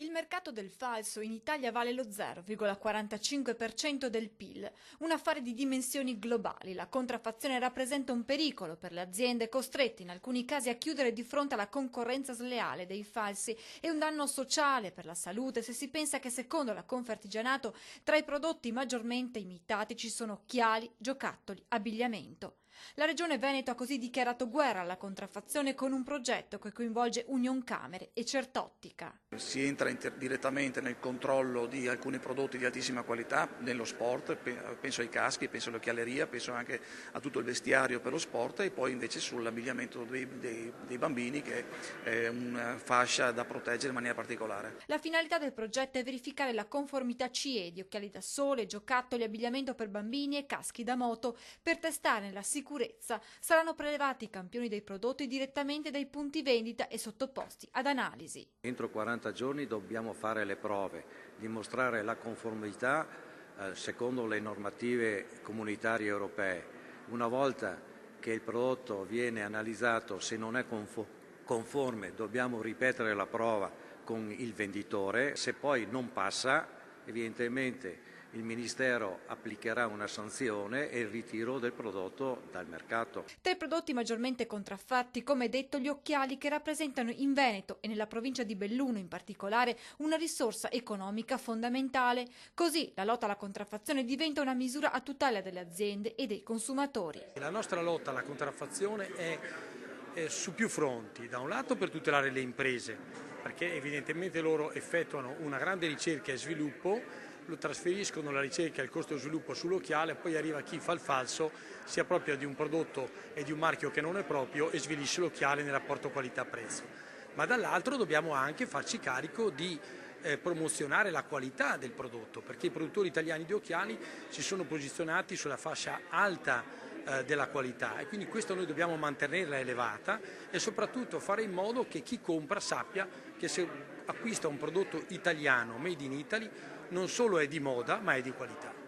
Il mercato del falso in Italia vale lo 0,45% del PIL, un affare di dimensioni globali. La contraffazione rappresenta un pericolo per le aziende costrette in alcuni casi a chiudere di fronte alla concorrenza sleale dei falsi e un danno sociale per la salute se si pensa che secondo la Confartigianato tra i prodotti maggiormente imitati ci sono occhiali, giocattoli, abbigliamento. La Regione Veneto ha così dichiarato guerra alla contraffazione con un progetto che coinvolge Unioncamere e Certottica. Si entra direttamente nel controllo di alcuni prodotti di altissima qualità nello sport, penso ai caschi, penso all'occhialeria, penso anche a tutto il vestiario per lo sport e poi invece sull'abbigliamento dei bambini, che è una fascia da proteggere in maniera particolare. La finalità del progetto è verificare la conformità CE di occhiali da sole, giocattoli, abbigliamento per bambini e caschi da moto. Per testarne la sicurezza saranno prelevati i campioni dei prodotti direttamente dai punti vendita e sottoposti ad analisi. Entro 40 giorni dobbiamo fare le prove, dimostrare la conformità secondo le normative comunitarie europee. Una volta che il prodotto viene analizzato, se non è conforme dobbiamo ripetere la prova con il venditore. Se poi non passa, evidentemente il Ministero applicherà una sanzione e il ritiro del prodotto dal mercato. Tra i prodotti maggiormente contraffatti, come detto, gli occhiali, che rappresentano in Veneto e nella provincia di Belluno in particolare una risorsa economica fondamentale. Così la lotta alla contraffazione diventa una misura a tutela delle aziende e dei consumatori. La nostra lotta alla contraffazione è su più fronti. Da un lato per tutelare le imprese, perché evidentemente loro effettuano una grande ricerca e sviluppo, lo trasferiscono la ricerca e il costo di sviluppo sull'occhiale, poi arriva chi fa il falso, si appropria di un prodotto e di un marchio che non è proprio e svilisce l'occhiale nel rapporto qualità-prezzo. Ma dall'altro dobbiamo anche farci carico di promozionare la qualità del prodotto, perché i produttori italiani di occhiali si sono posizionati sulla fascia alta della qualità e quindi questo noi dobbiamo mantenerla elevata e soprattutto fare in modo che chi compra sappia che se acquista un prodotto italiano, made in Italy, non solo è di moda ma è di qualità.